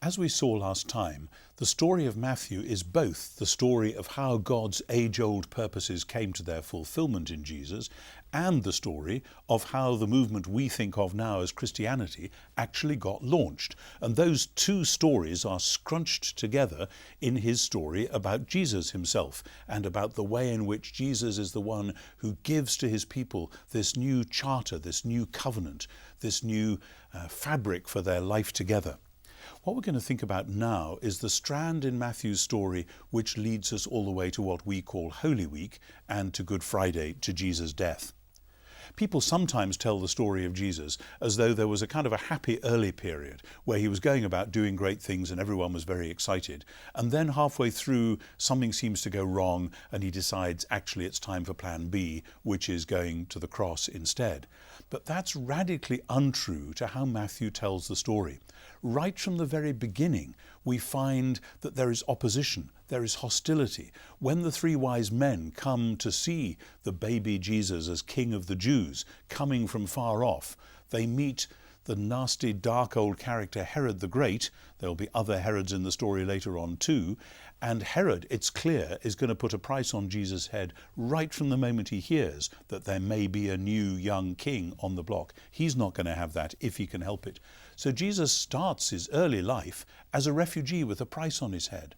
As we saw last time, the story of Matthew is both the story of how God's age-old purposes came to their fulfillment in Jesus and the story of how the movement we think of now as Christianity actually got launched. And those two stories are scrunched together in his story about Jesus himself and about the way in which Jesus is the one who gives to his people this new charter, this new covenant, this new fabric for their life together. What we're going to think about now is the strand in Matthew's story which leads us all the way to what we call Holy Week and to Good Friday, to Jesus' death. People sometimes tell the story of Jesus as though there was a kind of a happy early period where he was going about doing great things and everyone was very excited. And then halfway through, something seems to go wrong and he decides actually it's time for plan B, which is going to the cross instead. But that's radically untrue to how Matthew tells the story. Right from the very beginning, we find that there is opposition, there is hostility. When the three wise men come to see the baby Jesus as King of the Jews coming from far off, they meet the nasty, dark old character Herod the Great. There'll be other Herods in the story later on too. And Herod, it's clear, is going to put a price on Jesus' head right from the moment he hears that there may be a new young king on the block. He's not going to have that if he can help it. So Jesus starts his early life as a refugee with a price on his head.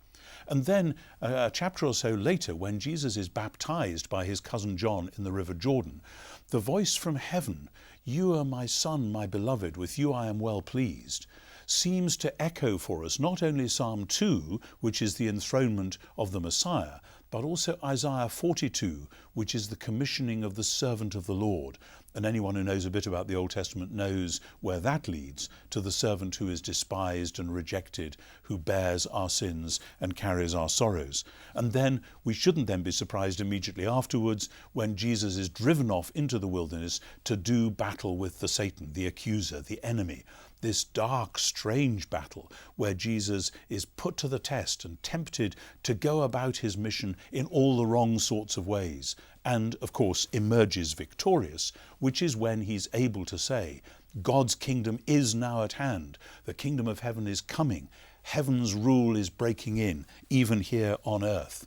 And then a chapter or so later, when Jesus is baptized by his cousin John in the River Jordan, the voice from heaven, "You are my son, my beloved, with you I am well pleased," seems to echo for us not only Psalm 2, which is the enthronement of the Messiah, but also Isaiah 42, which is the commissioning of the servant of the Lord. And anyone who knows a bit about the Old Testament knows where that leads, to the servant who is despised and rejected, who bears our sins and carries our sorrows. And then we shouldn't then be surprised immediately afterwards when Jesus is driven off into the wilderness to do battle with the Satan, the accuser, the enemy. This dark, strange battle where Jesus is put to the test and tempted to go about his mission in all the wrong sorts of ways, and of course emerges victorious, which is when he's able to say, God's kingdom is now at hand, the kingdom of heaven is coming, heaven's rule is breaking in, even here on earth.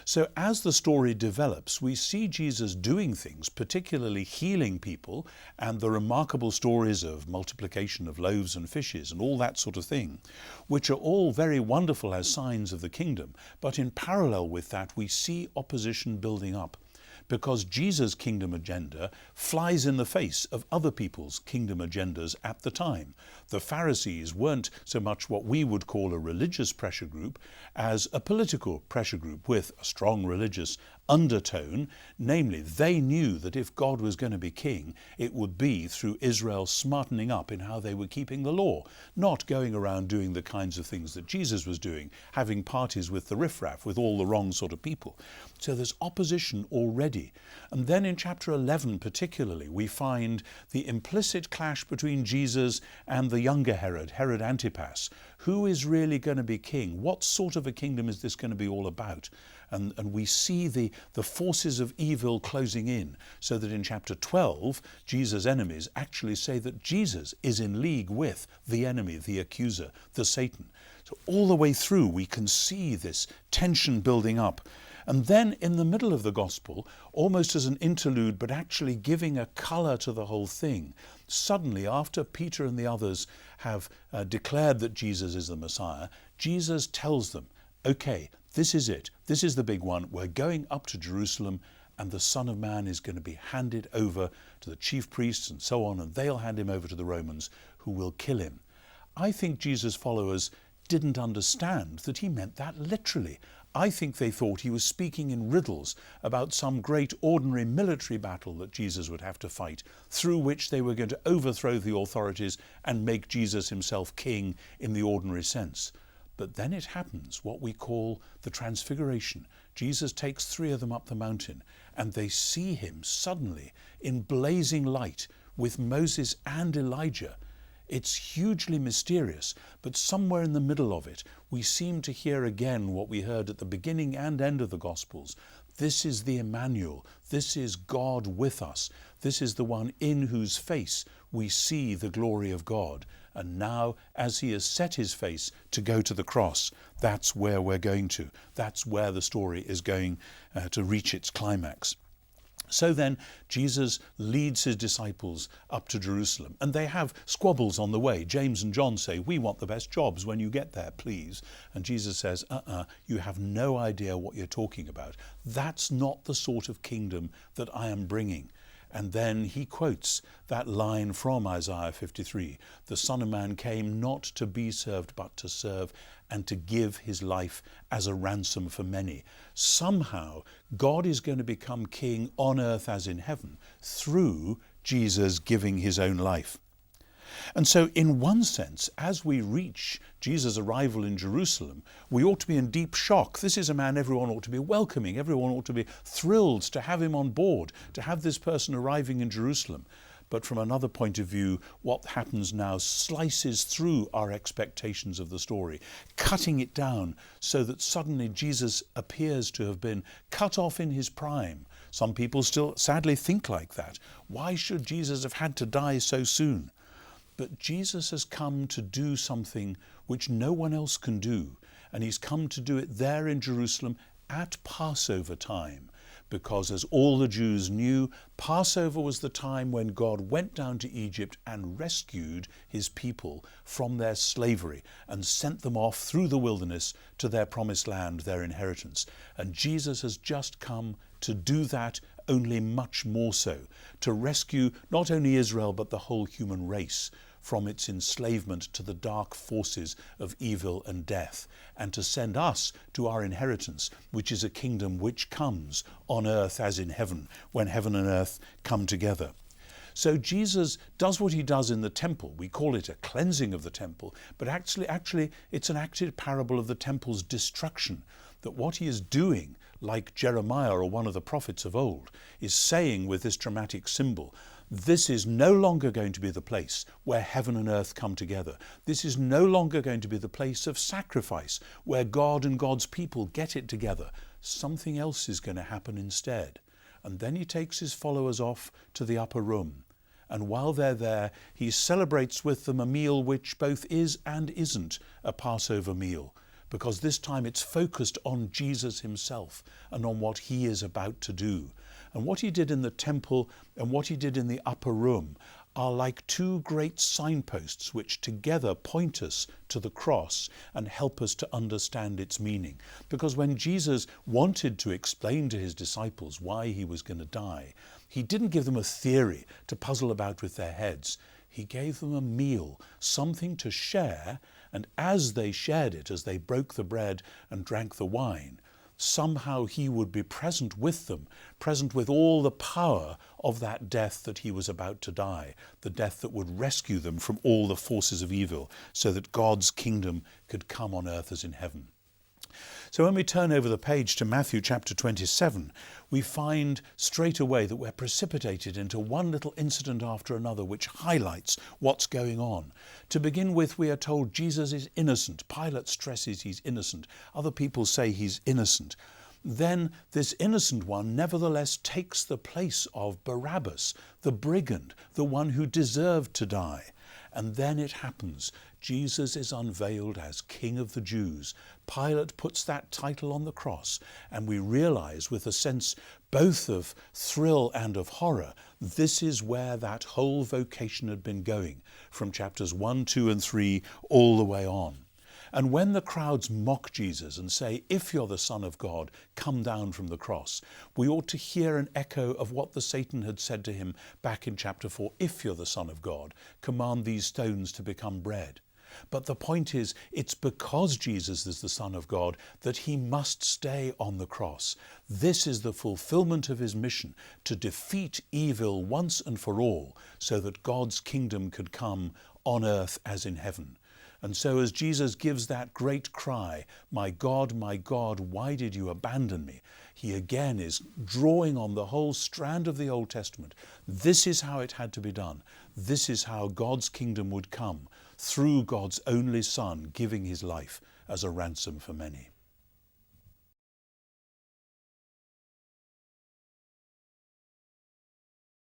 So as the story develops, we see Jesus doing things, particularly healing people, and the remarkable stories of multiplication of loaves and fishes and all that sort of thing, which are all very wonderful as signs of the kingdom. But in parallel with that, we see opposition building up, because Jesus' kingdom agenda flies in the face of other people's kingdom agendas at the time. The Pharisees weren't so much what we would call a religious pressure group as a political pressure group with a strong religious undertone. Namely, they knew that if God was going to be king, it would be through Israel smartening up in how they were keeping the law, not going around doing the kinds of things that Jesus was doing, having parties with the riffraff, with all the wrong sort of people. So there's opposition already. And then in chapter 11 particularly, we find the implicit clash between Jesus and the younger Herod, Herod Antipas. Who is really going to be king? What sort of a kingdom is this going to be all about? And we see the forces of evil closing in, so that in chapter 12, Jesus' enemies actually say that Jesus is in league with the enemy, the accuser, the Satan. So all the way through, we can see this tension building up. And then in the middle of the gospel, almost as an interlude, but actually giving a colour to the whole thing, suddenly after Peter and the others have declared that Jesus is the Messiah, Jesus tells them, okay, this is it. This is the big one. We're going up to Jerusalem and the Son of Man is going to be handed over to the chief priests and so on, and they'll hand him over to the Romans who will kill him. I think Jesus' followers didn't understand that he meant that literally. I think they thought he was speaking in riddles about some great ordinary military battle that Jesus would have to fight, through which they were going to overthrow the authorities and make Jesus himself king in the ordinary sense. But then it happens, what we call the Transfiguration. Jesus takes three of them up the mountain and they see him suddenly in blazing light with Moses and Elijah. It's hugely mysterious, but somewhere in the middle of it, we seem to hear again what we heard at the beginning and end of the Gospels. This is the Emmanuel. This is God with us. This is the one in whose face we see the glory of God. And now, as he has set his face to go to the cross, that's where we're going to. That's where the story is going to reach its climax. So then Jesus leads his disciples up to Jerusalem, and they have squabbles on the way. James and John say, "We want the best jobs when you get there, please." And Jesus says, you have no idea what you're talking about. That's not the sort of kingdom that I am bringing. And then he quotes that line from Isaiah 53, "The Son of Man came not to be served, but to serve, and to give his life as a ransom for many." Somehow, God is going to become king on earth as in heaven through Jesus giving his own life. And so in one sense, as we reach Jesus' arrival in Jerusalem, we ought to be in deep shock. This is a man everyone ought to be welcoming. Everyone ought to be thrilled to have him on board, to have this person arriving in Jerusalem. But from another point of view, what happens now slices through our expectations of the story, cutting it down so that suddenly Jesus appears to have been cut off in his prime. Some people still sadly think like that. Why should Jesus have had to die so soon? But Jesus has come to do something which no one else can do, and he's come to do it there in Jerusalem at Passover time. Because as all the Jews knew, Passover was the time when God went down to Egypt and rescued his people from their slavery and sent them off through the wilderness to their promised land, their inheritance. And Jesus has just come to do that, only much more so, to rescue not only Israel but the whole human race from its enslavement to the dark forces of evil and death, and to send us to our inheritance, which is a kingdom which comes on earth as in heaven, when heaven and earth come together. So Jesus does what he does in the temple. We call it a cleansing of the temple, but actually it's an acted parable of the temple's destruction, that what he is doing, like Jeremiah or one of the prophets of old, is saying with this dramatic symbol, this is no longer going to be the place where heaven and earth come together. This is no longer going to be the place of sacrifice where God and God's people get it together. Something else is going to happen instead. And then he takes his followers off to the upper room. And while they're there, he celebrates with them a meal which both is and isn't a Passover meal, because this time it's focused on Jesus himself and on what he is about to do. And what he did in the temple and what he did in the upper room are like two great signposts which together point us to the cross and help us to understand its meaning. Because when Jesus wanted to explain to his disciples why he was going to die, he didn't give them a theory to puzzle about with their heads. He gave them a meal, something to share, and as they shared it, as they broke the bread and drank the wine, somehow he would be present with them, present with all the power of that death that he was about to die, the death that would rescue them from all the forces of evil, so that God's kingdom could come on earth as in heaven. So when we turn over the page to Matthew chapter 27, we find straight away that we're precipitated into one little incident after another which highlights what's going on. To begin with, we are told Jesus is innocent. Pilate stresses he's innocent. Other people say he's innocent. Then this innocent one nevertheless takes the place of Barabbas, the brigand, the one who deserved to die. And then it happens. Jesus is unveiled as King of the Jews. Pilate puts that title on the cross, and we realize with a sense both of thrill and of horror, this is where that whole vocation had been going, from chapters 1, 2 and 3 all the way on. And when the crowds mock Jesus and say, "If you're the Son of God, come down from the cross," we ought to hear an echo of what the Satan had said to him back in chapter 4, "If you're the Son of God, command these stones to become bread." But the point is, it's because Jesus is the Son of God that he must stay on the cross. This is the fulfillment of his mission, to defeat evil once and for all, so that God's kingdom could come on earth as in heaven. And so as Jesus gives that great cry, my God, why did you abandon me?" he again is drawing on the whole strand of the Old Testament. This is how it had to be done. This is how God's kingdom would come, through God's only Son giving his life as a ransom for many.